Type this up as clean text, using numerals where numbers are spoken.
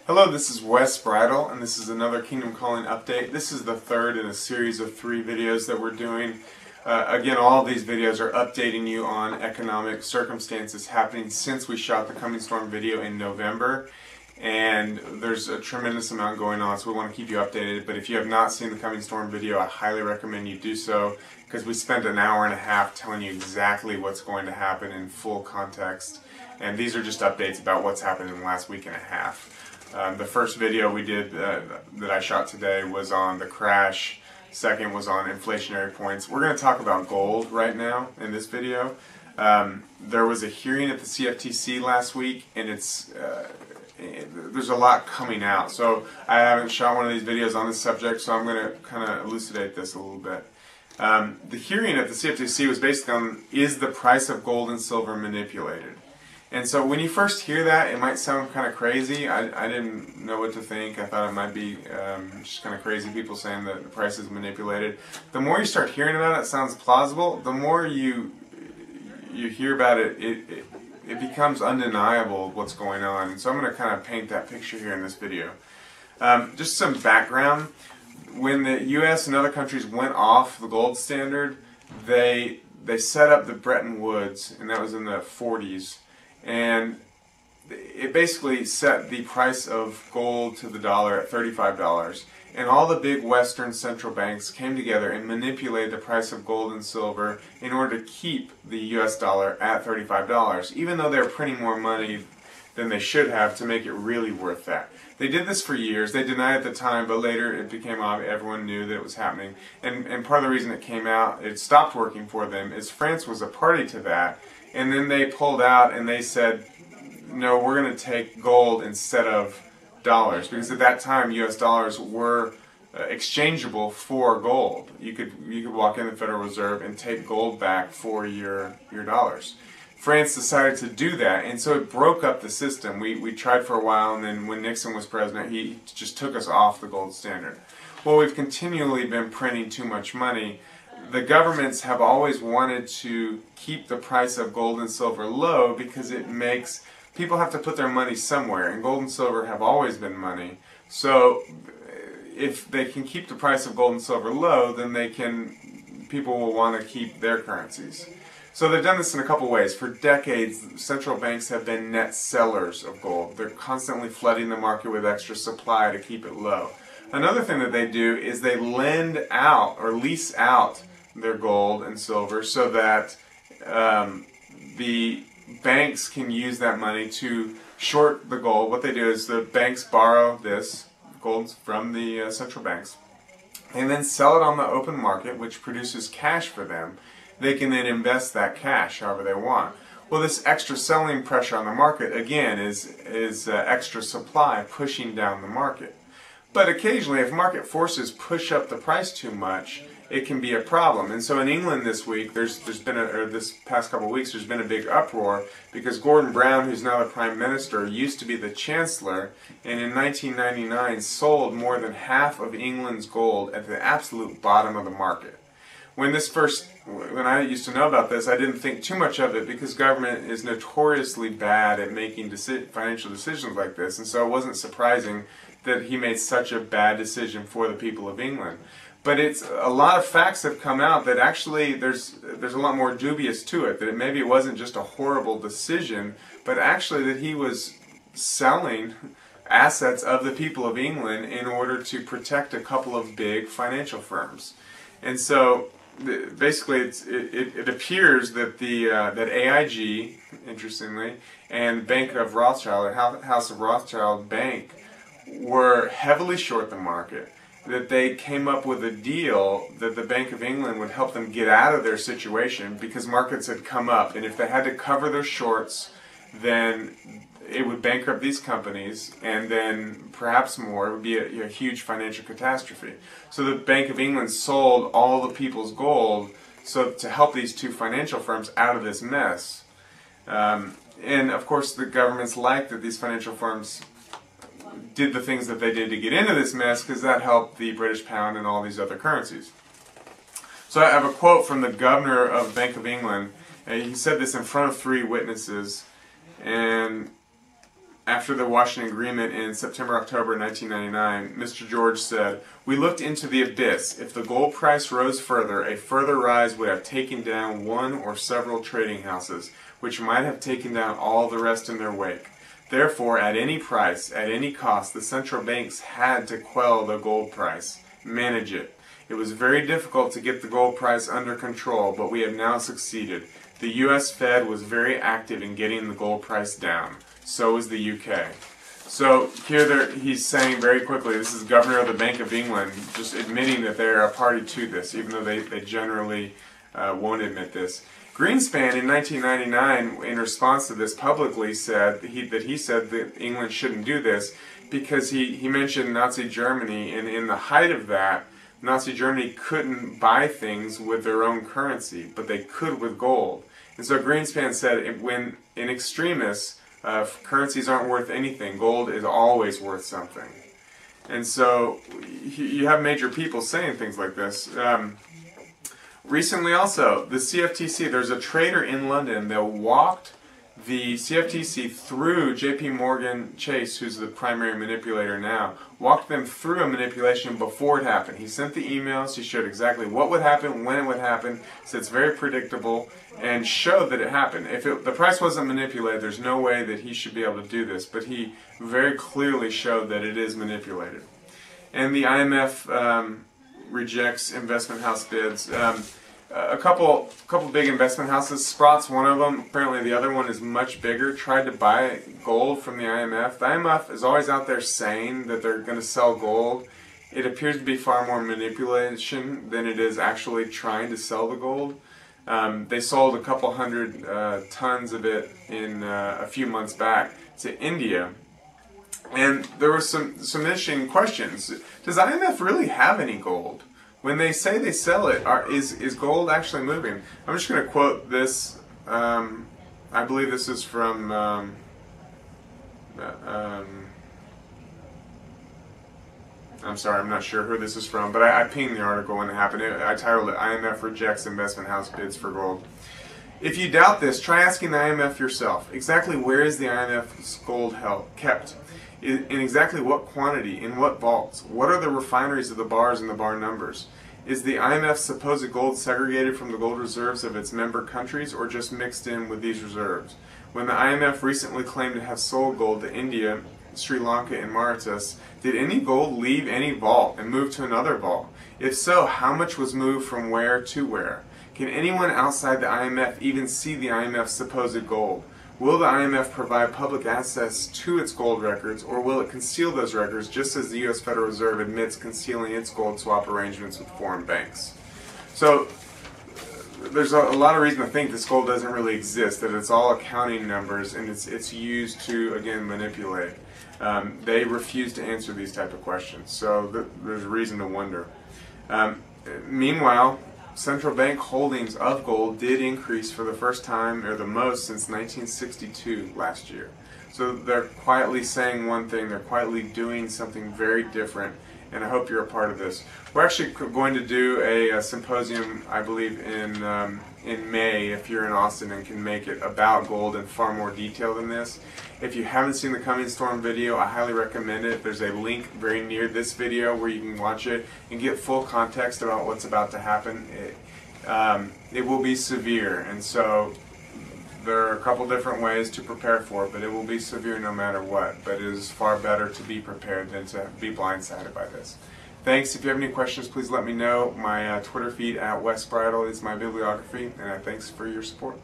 Hello, this is Wes Bridle, and this is another Kingdom Calling update. This is the third in a series of 3 videos that we're doing. Again, all of these videos are updating you on economic circumstances happening since we shot the Coming Storm video in November. And there's a tremendous amount going on, so we want to keep you updated. But if you have not seen the Coming Storm video, I highly recommend you do so, because we spent an hour and a half telling you exactly what's going to happen in full context. And these are just updates about what's happened in the last week and a half. The first video we did that I shot today was on the crash. Second was on inflationary points. We're going to talk about gold right now in this video. There was a hearing at the CFTC last week, and there's a lot coming out. So I haven't shot one of these videos on this subject, so I'm going to kind of elucidate this a little bit. The hearing at the CFTC was based on, is the price of gold and silver manipulated? And so when you first hear that, it might sound kind of crazy. I didn't know what to think. I thought it might be just kind of crazy people saying that the price is manipulated. The more you start hearing about it, it sounds plausible. The more you hear about it, it becomes undeniable what's going on. And so I'm going to kind of paint that picture here in this video. Just some background. When the U.S. and other countries went off the gold standard, they set up the Bretton Woods, and that was in the 40s. And it basically set the price of gold to the dollar at $35. And all the big Western central banks came together and manipulated the price of gold and silver in order to keep the US dollar at $35, even though they were printing more money than they should have to make it really worth that. They did this for years. They denied it at the time, but later it became obvious. Everyone knew that it was happening. And part of the reason it stopped working for them, is France was a party to that. And then they pulled out and they said, no, we're going to take gold instead of dollars. Because at that time, US dollars were exchangeable for gold. You could walk in the Federal Reserve and take gold back for your dollars. France decided to do that, and so it broke up the system. We tried for a while, and then when Nixon was president, he just took us off the gold standard. Well, we've continually been printing too much money. The governments have always wanted to keep the price of gold and silver low because it makes people have to put their money somewhere, and gold and silver have always been money. So if they can keep the price of gold and silver low, then people will want to keep their currencies. So they've done this in a couple ways. For decades, central banks have been net sellers of gold. They're constantly flooding the market with extra supply to keep it low. Another thing that they do is they lend out or lease out their gold and silver so that the banks can use that money to short the gold. What they do is the banks borrow this gold from the central banks and then sell it on the open market, which produces cash for them. They can then invest that cash however they want. Well, this extra selling pressure on the market, again, is extra supply pushing down the market. But occasionally, if market forces push up the price too much, it can be a problem. And so in England this week, this past couple of weeks, there's been a big uproar because Gordon Brown, who's now the Prime Minister, used to be the Chancellor, and in 1999 sold more than half of England's gold at the absolute bottom of the market. When I used to know about this, I didn't think too much of it because government is notoriously bad at making financial decisions like this, and so it wasn't surprising that he made such a bad decision for the people of England. But a lot of facts have come out that actually there's a lot more dubious to it, that maybe it wasn't just a horrible decision, but actually that he was selling assets of the people of England in order to protect a couple of big financial firms. And so basically it appears that that AIG, interestingly, and Bank of Rothschild, or House of Rothschild Bank, were heavily short the market, that they came up with a deal that the Bank of England would help them get out of their situation because markets had come up, and if they had to cover their shorts, then it would bankrupt these companies, and then perhaps more, it would be a huge financial catastrophe. So the Bank of England sold all the people's gold to help these two financial firms out of this mess. And of course the governments liked that these financial firms did the things that they did to get into this mess because that helped the British pound and all these other currencies. So I have a quote from the governor of Bank of England. He said this in front of 3 witnesses, and after the Washington Agreement in September-October 1999, Mr. George said, "We looked into the abyss. If the gold price rose further, a further rise would have taken down one or several trading houses, which might have taken down all the rest in their wake. Therefore, at any price, at any cost, the central banks had to quell the gold price, manage it. It was very difficult to get the gold price under control, but we have now succeeded. The U.S. Fed was very active in getting the gold price down. So is the UK." So here he's saying very quickly, this is Governor of the Bank of England just admitting that they're a party to this, even though they generally won't admit this. Greenspan in 1999, in response to this, publicly said that he said that England shouldn't do this because he mentioned Nazi Germany, and in the height of that, Nazi Germany couldn't buy things with their own currency, but they could with gold. And so Greenspan said, when in extremis, currencies aren't worth anything, gold is always worth something. And so you have major people saying things like this. Recently also, the CFTC, there's a trader in London that walked the CFTC through JP Morgan Chase, who's the primary manipulator now, walked them through a manipulation before it happened. He sent the emails, he showed exactly what would happen, when it would happen, so it's very predictable, and showed that it happened. If the price wasn't manipulated, there's no way that he should be able to do this, but he very clearly showed that it is manipulated. And the IMF rejects investment house bids. A couple big investment houses, Sprott's one of them, apparently the other one is much bigger, tried to buy gold from the IMF. The IMF is always out there saying that they're going to sell gold. It appears to be far more manipulation than it is actually trying to sell the gold. They sold a couple hundred tons of it in a few months back to India. And there were some interesting questions. Does IMF really have any gold? When they say they sell it, is gold actually moving? I'm just going to quote this. I believe this is from I'm sorry, I'm not sure who this is from, but I pinged the article when it happened. I titled it, "IMF Rejects Investment House Bids for Gold." If you doubt this, try asking the IMF yourself. Exactly where is the IMF's gold kept? In exactly what quantity? In what vaults? What are the refineries of the bars and the bar numbers? Is the IMF's supposed gold segregated from the gold reserves of its member countries or just mixed in with these reserves? When the IMF recently claimed to have sold gold to India, Sri Lanka, and Mauritius, did any gold leave any vault and move to another vault? If so, how much was moved from where to where? Can anyone outside the IMF even see the IMF's supposed gold? Will the IMF provide public access to its gold records, or will it conceal those records just as the U.S. Federal Reserve admits concealing its gold swap arrangements with foreign banks? So there's a lot of reason to think this gold doesn't really exist, that it's all accounting numbers and it's used to, again, manipulate. They refuse to answer these type of questions, so there's reason to wonder. Meanwhile, central bank holdings of gold did increase for the first time, or the most, since 1962 last year. So they're quietly saying one thing, they're quietly doing something very different, and I hope you're a part of this. We're actually going to do a symposium, I believe, in May, if you're in Austin and can make it, about gold in far more detail than this. If you haven't seen the Coming Storm video, I highly recommend it. There's a link very near this video where you can watch it and get full context about what's about to happen. It will be severe, and so there are a couple different ways to prepare for it, but it will be severe no matter what. But it is far better to be prepared than to be blindsided by this. Thanks. If you have any questions, please let me know. My Twitter feed @WesBridle is my bibliography, and thanks for your support.